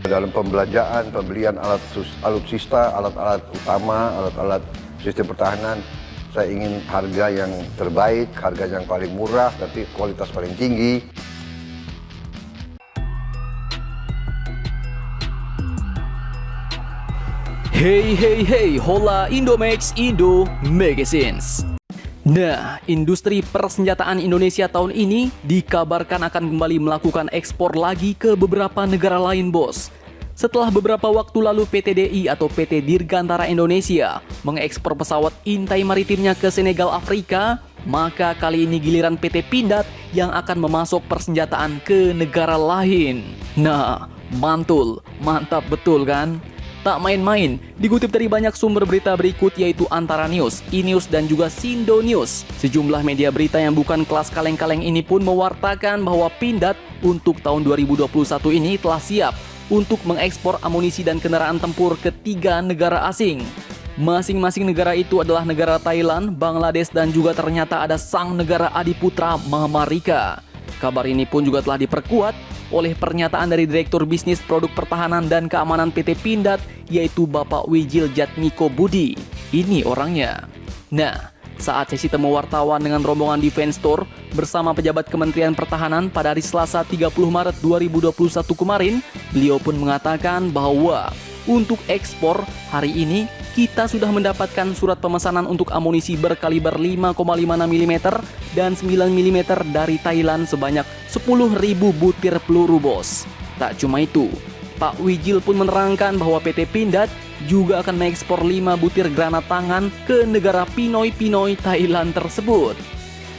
Dalam pembelanjaan, pembelian alutsista, alat-alat utama, alat-alat sistem pertahanan, saya ingin harga yang terbaik, harga yang paling murah, tapi kualitas paling tinggi. Hey hey hey, hola Indomax Indo Magazines. Nah, industri persenjataan Indonesia tahun ini dikabarkan akan kembali melakukan ekspor lagi ke beberapa negara lain, bos. Setelah beberapa waktu lalu PT DI atau PT Dirgantara Indonesia mengekspor pesawat intai maritimnya ke Senegal, Afrika, maka kali ini giliran PT Pindad yang akan memasok persenjataan ke negara lain. Nah, mantul, mantap betul kan? Tak main-main, dikutip dari banyak sumber berita berikut yaitu Antara News, E-News, dan juga Sindo News. Sejumlah media berita yang bukan kelas kaleng-kaleng ini pun mewartakan bahwa Pindad untuk tahun 2021 ini telah siap untuk mengekspor amunisi dan kendaraan tempur ke 3 negara asing. Masing-masing negara itu adalah negara Thailand, Bangladesh, dan juga ternyata ada sang negara adiputra Maharika. Kabar ini pun juga telah diperkuat oleh pernyataan dari Direktur Bisnis Produk Pertahanan dan Keamanan PT Pindad, yaitu Bapak Wijil Jatmiko Budi. Ini orangnya. Nah, saat sesi temu wartawan dengan rombongan Defense Store bersama pejabat Kementerian Pertahanan pada hari Selasa 30 Maret 2021 kemarin, beliau pun mengatakan bahwa untuk ekspor hari ini kita sudah mendapatkan surat pemesanan untuk amunisi berkaliber 5,56 mm dan 9 mm dari Thailand sebanyak 10.000 butir peluru, bos. Tak cuma itu, Pak Wijil pun menerangkan bahwa PT Pindad juga akan mengekspor 5 butir granat tangan ke negara Pinoy Thailand tersebut.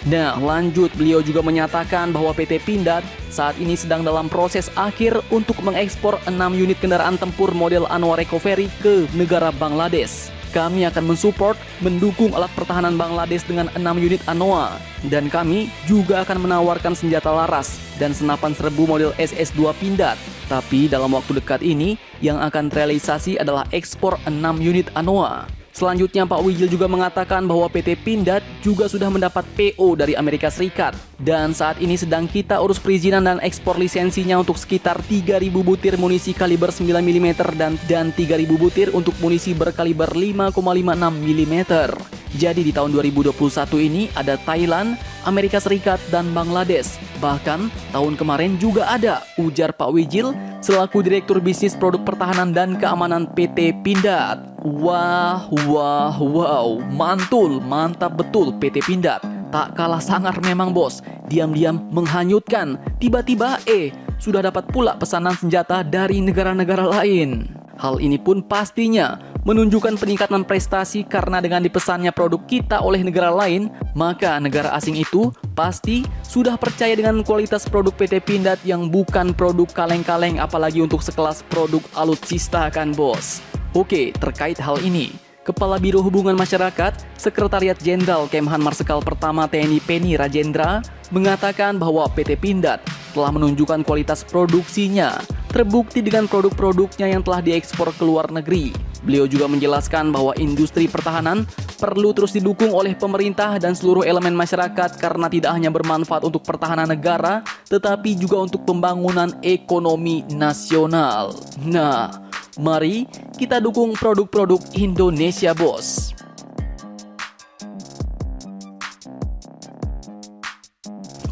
Nah, lanjut beliau juga menyatakan bahwa PT Pindad saat ini sedang dalam proses akhir untuk mengekspor 6 unit kendaraan tempur model Anwar Recovery ke negara Bangladesh. Kami akan mensupport, mendukung alat pertahanan Bangladesh dengan 6 unit ANOA. Dan kami juga akan menawarkan senjata laras dan senapan serbu model SS-2 Pindad. Tapi dalam waktu dekat ini, yang akan terrealisasi adalah ekspor 6 unit ANOA. Selanjutnya Pak Wijil juga mengatakan bahwa PT Pindad juga sudah mendapat PO dari Amerika Serikat. Dan saat ini sedang kita urus perizinan dan ekspor lisensinya untuk sekitar 3.000 butir munisi kaliber 9 mm dan 3.000 butir untuk munisi berkaliber 5,56 mm. Jadi di tahun 2021 ini ada Thailand, Amerika Serikat, dan Bangladesh. Bahkan tahun kemarin juga ada, ujar Pak Wijil selaku Direktur Bisnis Produk Pertahanan dan Keamanan PT Pindad. Wah, mantul, mantap betul PT Pindad. Tak kalah sangar memang, bos. Diam-diam menghanyutkan, tiba-tiba sudah dapat pula pesanan senjata dari negara-negara lain. Hal ini pun pastinya menunjukkan peningkatan prestasi karena dengan dipesannya produk kita oleh negara lain, maka negara asing itu pasti sudah percaya dengan kualitas produk PT Pindad yang bukan produk kaleng-kaleng, apalagi untuk sekelas produk alutsista kan, bos. Oke, terkait hal ini, Kepala Biro Hubungan Masyarakat, Sekretariat Jenderal Kemhan Marsikal Pertama TNI Penny Rajendra mengatakan bahwa PT Pindad telah menunjukkan kualitas produksinya, terbukti dengan produk-produknya yang telah diekspor ke luar negeri. Beliau juga menjelaskan bahwa industri pertahanan perlu terus didukung oleh pemerintah dan seluruh elemen masyarakat karena tidak hanya bermanfaat untuk pertahanan negara, tetapi juga untuk pembangunan ekonomi nasional. Nah, mari kita dukung produk-produk Indonesia, bos.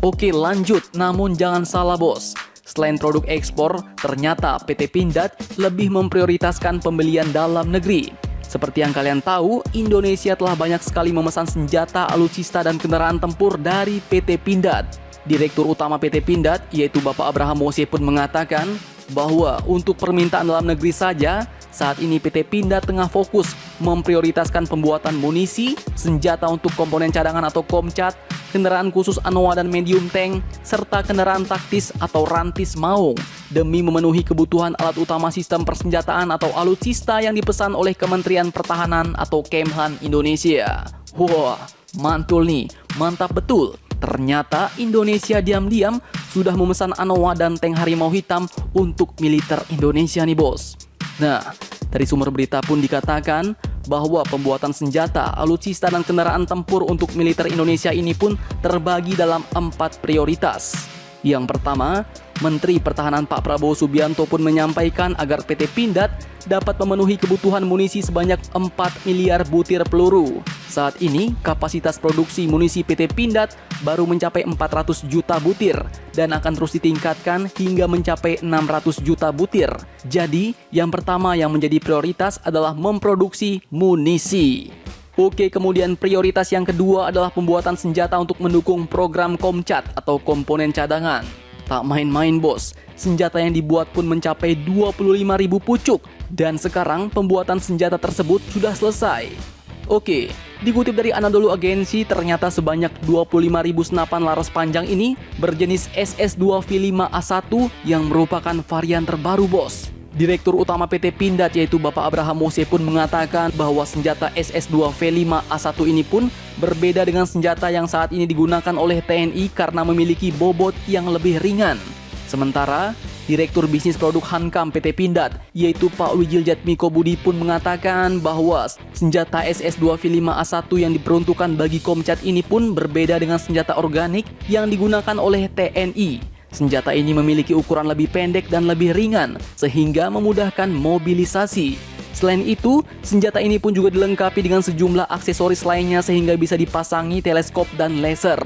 Oke, lanjut. Namun jangan salah, bos. Selain produk ekspor, ternyata PT Pindad lebih memprioritaskan pembelian dalam negeri. Seperti yang kalian tahu, Indonesia telah banyak sekali memesan senjata, alutsista, dan kendaraan tempur dari PT Pindad. Direktur Utama PT Pindad, yaitu Bapak Abraham Mose pun mengatakan bahwa untuk permintaan dalam negeri saja, saat ini PT Pindad tengah fokus memprioritaskan pembuatan munisi, senjata untuk komponen cadangan atau Komcat, kendaraan khusus ANOA dan medium tank, serta kendaraan taktis atau rantis maung demi memenuhi kebutuhan alat utama sistem persenjataan atau alutsista yang dipesan oleh Kementerian Pertahanan atau Kemhan Indonesia. Wah, mantul nih, mantap betul. Ternyata Indonesia diam-diam sudah memesan ANOA dan tank Harimau Hitam untuk militer Indonesia nih, bos. Nah, dari sumber berita pun dikatakan bahwa pembuatan senjata, alutsista, dan kendaraan tempur untuk militer Indonesia ini pun terbagi dalam 4 prioritas. Yang pertama, Menteri Pertahanan Pak Prabowo Subianto pun menyampaikan agar PT Pindad dapat memenuhi kebutuhan munisi sebanyak 4 miliar butir peluru. Saat ini, kapasitas produksi munisi PT Pindad baru mencapai 400 juta butir dan akan terus ditingkatkan hingga mencapai 600 juta butir. Jadi, yang pertama yang menjadi prioritas adalah memproduksi munisi. Oke, kemudian prioritas yang kedua adalah pembuatan senjata untuk mendukung program Komcat atau komponen cadangan. Tak main-main bos, senjata yang dibuat pun mencapai 25.000 pucuk dan sekarang pembuatan senjata tersebut sudah selesai. Oke, dikutip dari Anadolu Agency, ternyata sebanyak 25.000 senapan laras panjang ini berjenis SS2 V5A1 yang merupakan varian terbaru bos. Direktur Utama PT Pindad yaitu Bapak Abraham Mose pun mengatakan bahwa senjata SS2 V5A1 ini pun berbeda dengan senjata yang saat ini digunakan oleh TNI karena memiliki bobot yang lebih ringan. Sementara, Direktur Bisnis Produk Hankam PT Pindad yaitu Pak Wijil Jatmiko Budi pun mengatakan bahwa senjata SS2 V5A1 yang diperuntukkan bagi Komcat ini pun berbeda dengan senjata organik yang digunakan oleh TNI. Senjata ini memiliki ukuran lebih pendek dan lebih ringan, sehingga memudahkan mobilisasi. Selain itu, senjata ini pun juga dilengkapi dengan sejumlah aksesoris lainnya sehingga bisa dipasangi teleskop dan laser.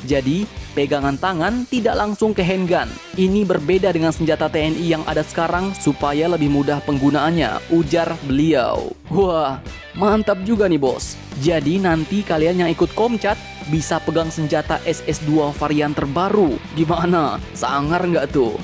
Jadi, pegangan tangan tidak langsung ke handgun. Ini berbeda dengan senjata TNI yang ada sekarang supaya lebih mudah penggunaannya, ujar beliau. Wah, mantap juga nih bos. Jadi nanti kalian yang ikut Komcat bisa pegang senjata SS2 varian terbaru. Gimana? Sangar nggak tuh?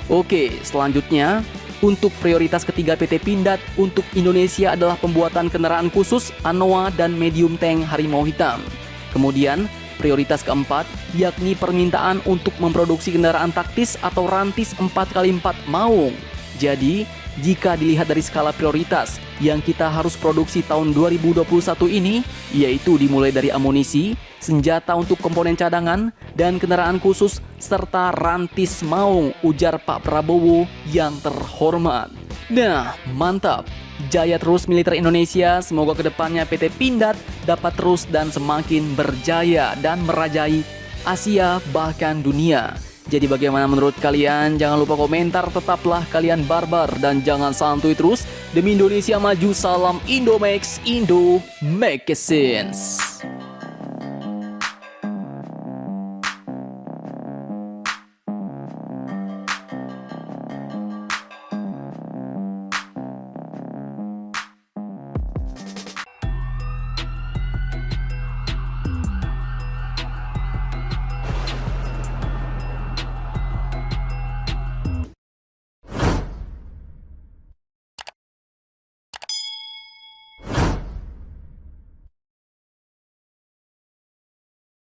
Oke, selanjutnya untuk prioritas ketiga PT Pindad untuk Indonesia adalah pembuatan kendaraan khusus Anoa dan medium tank Harimau Hitam. Kemudian prioritas keempat yakni permintaan untuk memproduksi kendaraan taktis atau rantis 4x4 Maung. Jadi, jika dilihat dari skala prioritas yang kita harus produksi tahun 2021 ini, yaitu dimulai dari amunisi, senjata untuk komponen cadangan, dan kendaraan khusus, serta rantis Maung, ujar Pak Prabowo yang terhormat. Nah, mantap. Jaya terus militer Indonesia, semoga kedepannya PT Pindad dapat terus dan semakin berjaya dan merajai Asia bahkan dunia. Jadi bagaimana menurut kalian? Jangan lupa komentar, tetaplah kalian barbar dan jangan santuy terus. Demi Indonesia maju, salam Indomax, Indo Make Sense.